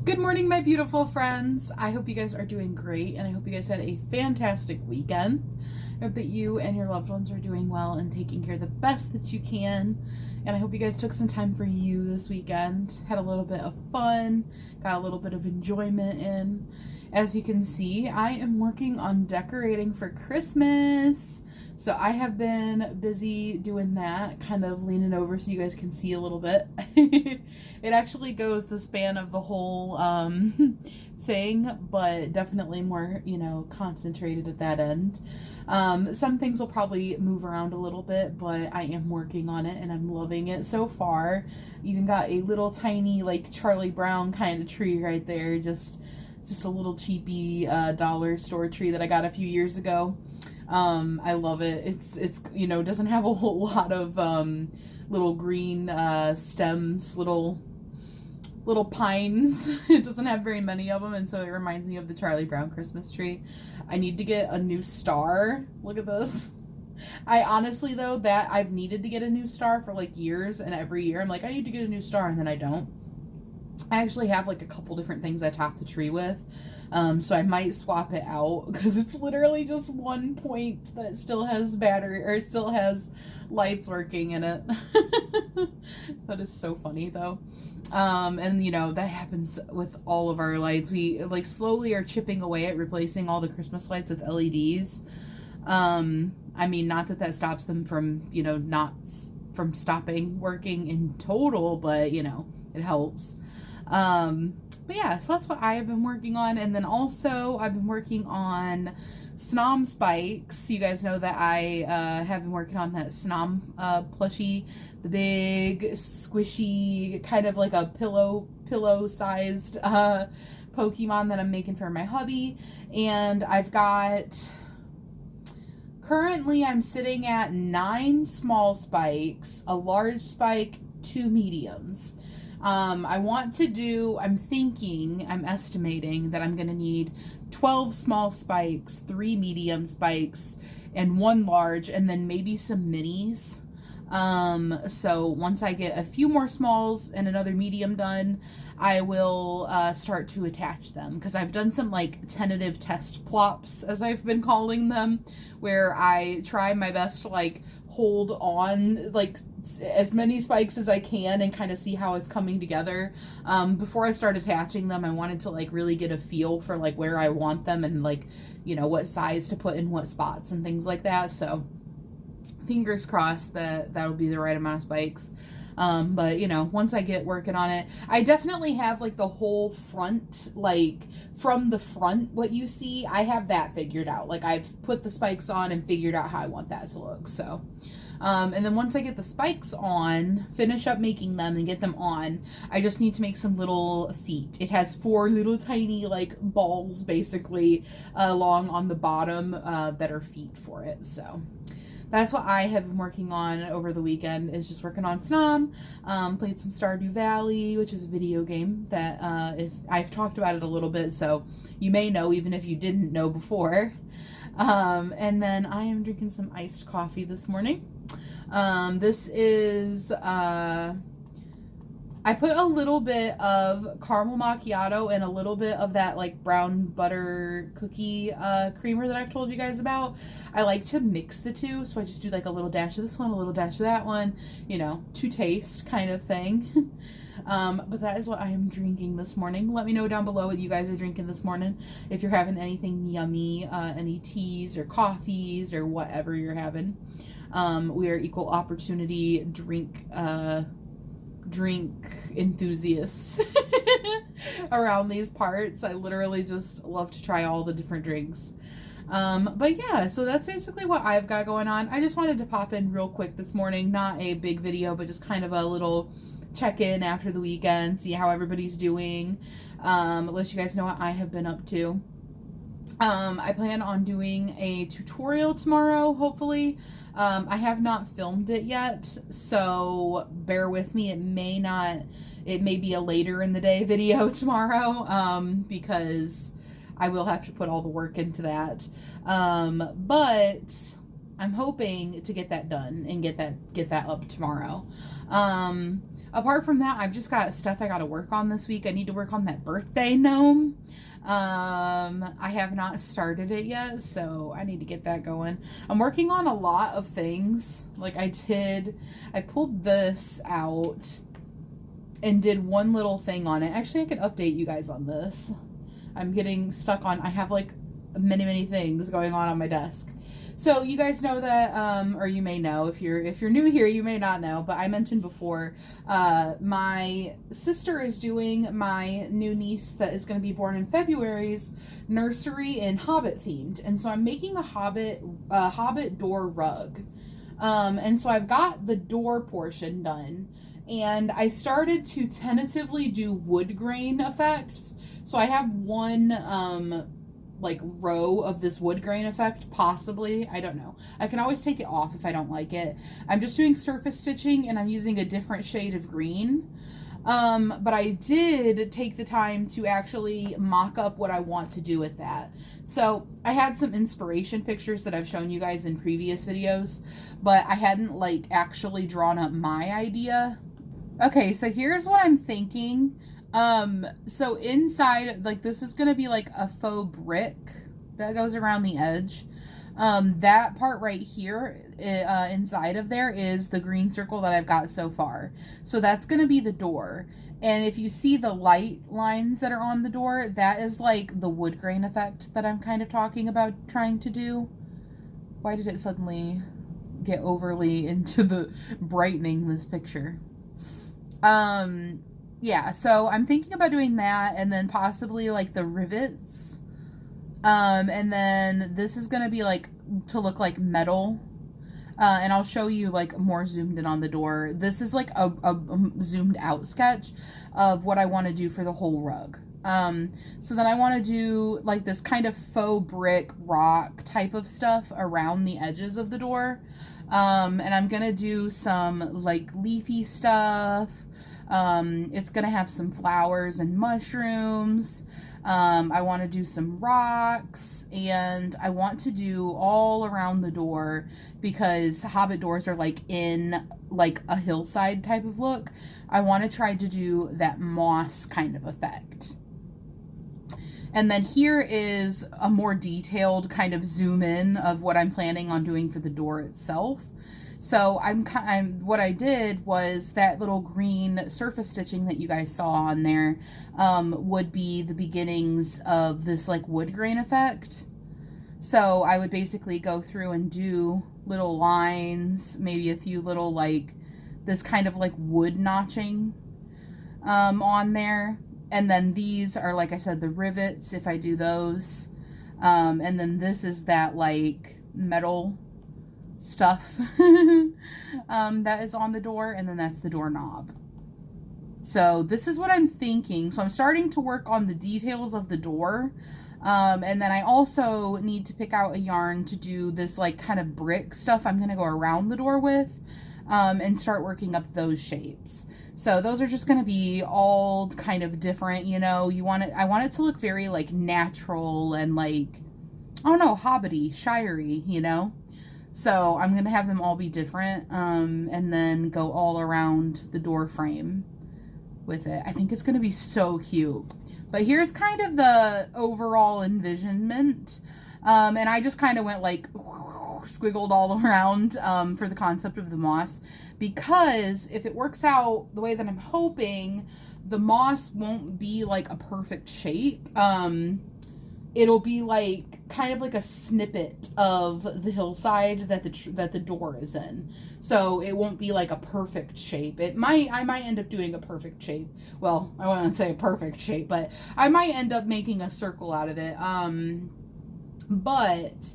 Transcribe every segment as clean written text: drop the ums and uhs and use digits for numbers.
Good morning, my beautiful friends. I hope you guys are doing great, and I hope you guys had a fantastic weekend. I hope that you and your loved ones are doing well and taking care of the best that you can. And I hope you guys took some time for you this weekend, had a little bit of fun, got a little bit of enjoyment in. As you can see, I am working on decorating for Christmas. So I have been busy doing that, kind of leaning over so you guys can see a little bit. It actually goes the span of the whole thing, but definitely more, concentrated at that end. Some things will probably move around a little bit, but I am working on it and I'm loving it so far. Even got a little tiny, like Charlie Brown kind of tree right there, just a little cheapy dollar store tree that I got a few years ago. I love it. It's doesn't have a whole lot of little green stems, little pines. It doesn't have very many of them, and so it reminds me of the Charlie Brown Christmas tree. I need to get a new star. Look at this. I honestly, though, that I've needed to get a new star for like years, and every year I'm like, I need to get a new star, and then I don't. I actually have like a couple different things I top the tree with, so I might swap it out because it's literally just one point that still has battery or still has lights working in it. That is so funny though. And that happens with all of our lights. We like slowly are chipping away at replacing all the Christmas lights with LEDs. I mean, not that stops them from, not from stopping working in total, but it helps. But yeah, so that's what I have been working on. And then also I've been working on Snam spikes. You guys know that I have been working on that Snam plushie, the big squishy kind of like a pillow sized Pokemon that I'm making for my hubby. And currently I'm sitting at 9 small spikes, a large spike, 2 mediums. I'm estimating that I'm going to need 12 small spikes, 3 medium spikes, and 1 large, and then maybe some minis. So once I get a few more smalls and another medium done, I will start to attach them, because I've done some like tentative test plops, as I've been calling them, where I try my best to like hold on like as many spikes as I can and kind of see how it's coming together. Before I start attaching them, I wanted to like really get a feel for like where I want them and like, what size to put in what spots and things like that. So fingers crossed that that'll be the right amount of spikes. But once I get working on it, I definitely have like the whole front, like from the front, what you see, I have that figured out. Like I've put the spikes on and figured out how I want that to look. So, and then once I get the spikes on, finish up making them and get them on, I just need to make some little feet. It has 4 little tiny like balls basically along on the bottom that are feet for it. So that's what I have been working on over the weekend, is just working on Snam. Played some Stardew Valley, which is a video game that if I've talked about it a little bit, so you may know even if you didn't know before. And then I am drinking some iced coffee this morning. This is I put a little bit of caramel macchiato and a little bit of that like brown butter cookie creamer that I've told you guys about. I like to mix the two, so I just do like a little dash of this one, a little dash of that one, to taste kind of thing. But that is what I am drinking this morning. Let me know down below what you guys are drinking this morning. If you're having anything yummy, any teas or coffees or whatever you're having. We are equal opportunity drink enthusiasts around these parts. I literally just love to try all the different drinks. But yeah, so that's basically what I've got going on. I just wanted to pop in real quick this morning, not a big video, but just kind of a little check-in after the weekend, see how everybody's doing, let you guys know what I have been up to. I plan on doing a tutorial tomorrow, hopefully. I have not filmed it yet, so bear with me. It may be a later in the day video tomorrow, because I will have to put all the work into that. But I'm hoping to get that done and get that up tomorrow. Apart from that, I've just got stuff I got to work on this week. I need to work on that birthday gnome. I have not started it yet, so I need to get that going. I'm working on a lot of things. Like I pulled this out and did one little thing on it. Actually, I could update you guys on this. I'm getting stuck on, I have like many things going on my desk. So you guys know that, or you may know, if you're new here, you may not know, but I mentioned before, my sister is doing my new niece that is going to be born in February's nursery in Hobbit themed. And so I'm making a Hobbit door rug. And so I've got the door portion done, and I started to tentatively do wood grain effects. So I have one, like row of this wood grain effect, possibly. I don't know. I can always take it off if I don't like it. I'm just doing surface stitching and I'm using a different shade of green. But I did take the time to actually mock up what I want to do with that. So I had some inspiration pictures that I've shown you guys in previous videos, but I hadn't like actually drawn up my idea. Okay, so here's what I'm thinking. So inside, like, this is going to be like a faux brick that goes around the edge. That part right here, inside of there is the green circle that I've got so far. So that's going to be the door. And if you see the light lines that are on the door, that is like the wood grain effect that I'm kind of talking about trying to do. Why did it suddenly get overly into the brightening this picture? Yeah, so I'm thinking about doing that, and then possibly like the rivets. And then this is going to be like to look like metal. And I'll show you like more zoomed in on the door. This is like a zoomed out sketch of what I want to do for the whole rug. So then I want to do like this kind of faux brick rock type of stuff around the edges of the door. And I'm going to do some like leafy stuff. It's going to have some flowers and mushrooms. I want to do some rocks, and I want to do all around the door because Hobbit doors are like in like a hillside type of look. I want to try to do that moss kind of effect. And then here is a more detailed kind of zoom in of what I'm planning on doing for the door itself. So what I did was that little green surface stitching that you guys saw on there would be the beginnings of this like wood grain effect. So I would basically go through and do little lines, maybe a few little like this kind of like wood notching on there. And then these are, like I said, the rivets if I do those. And then this is that like metal stuff that is on the door, and then that's the doorknob. So this is what I'm thinking. So I'm starting to work on the details of the door, and then I also need to pick out a yarn to do this like kind of brick stuff I'm going to go around the door with, and start working up those shapes. So those are just going to be all kind of different, you know. I want it to look very like natural and like, I don't know, hobbity, shirey, you know. So I'm going to have them all be different, and then go all around the door frame with it. I think it's going to be so cute. But here's kind of the overall envisionment. And I just kind of went like squiggled all around for the concept of the moss. Because if it works out the way that I'm hoping, the moss won't be like a perfect shape. It'll be like kind of like a snippet of the hillside that the door is in. So it won't be like a perfect shape. I might end up doing a perfect shape. Well, I won't say a perfect shape, but I might end up making a circle out of it. But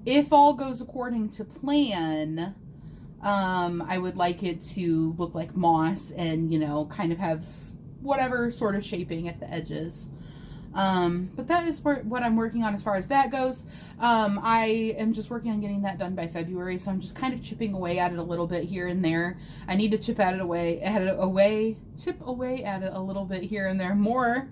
if all goes according to plan, I would like it to look like moss and, you know, kind of have whatever sort of shaping at the edges. But that is what I'm working on as far as that goes. I am just working on getting that done by February, so I'm just kind of chipping away at it a little bit here and there. I need to chip away at it a little bit here and there more.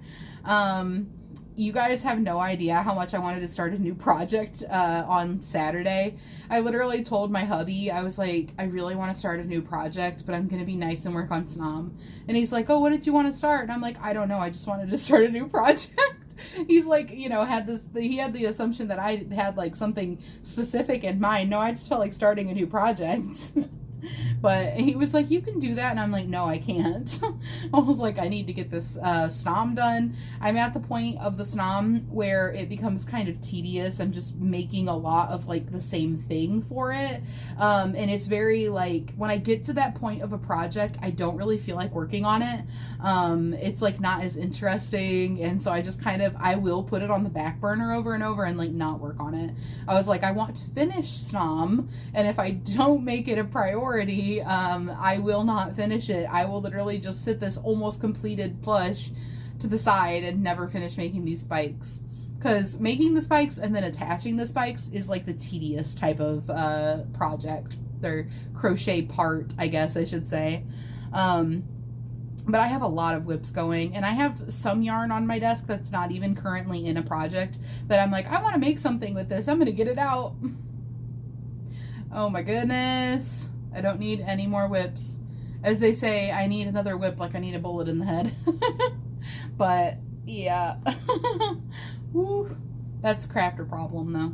you guys have no idea how much I wanted to start a new project on Saturday. I literally told my hubby, I was like, I really want to start a new project, but I'm going to be nice and work on Snam. And he's like, oh, what did you want to start? And I'm like, I don't know. I just wanted to start a new project. He's like, you know, he had the assumption that I had like something specific in mind. No, I just felt like starting a new project. But he was like, you can do that. And I'm like, no, I can't. I was like, I need to get this Snam done. I'm at the point of the Snam where it becomes kind of tedious. I'm just making a lot of like the same thing for it. And it's very like, when I get to that point of a project, I don't really feel like working on it. It's like not as interesting. And so I just kind of, I will put it on the back burner over and over and like not work on it. I was like, I want to finish Snam. And if I don't make it a priority, I will not finish it. I will literally just sit this almost completed plush to the side and never finish making these spikes. Because making the spikes and then attaching the spikes is like the tedious type of project. Their crochet part, I guess I should say. But I have a lot of whips going, and I have some yarn on my desk that's not even currently in a project that I'm like, I want to make something with this. I'm going to get it out. Oh my goodness. I don't need any more whips. As they say, I need another whip like I need a bullet in the head. But, yeah. Woo. That's a crafter problem, though.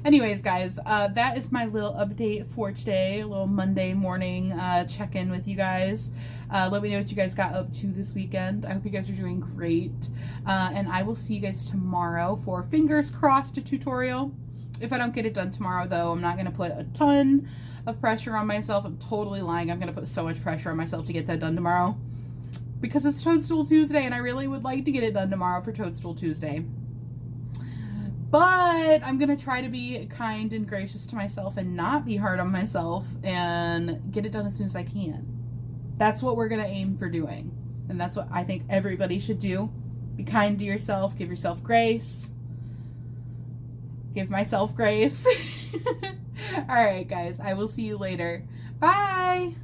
Anyways, guys, that is my little update for today. A little Monday morning check-in with you guys. Let me know what you guys got up to this weekend. I hope you guys are doing great. And I will see you guys tomorrow for, fingers crossed, a tutorial. If I don't get it done tomorrow, though, I'm not going to put a ton of pressure on myself. I'm totally lying. I'm going to put so much pressure on myself to get that done tomorrow. Because it's Toadstool Tuesday, and I really would like to get it done tomorrow for Toadstool Tuesday. But I'm going to try to be kind and gracious to myself and not be hard on myself and get it done as soon as I can. That's what we're going to aim for doing. And that's what I think everybody should do. Be kind to yourself. Give yourself grace. Give myself grace. All right, guys. I will see you later. Bye.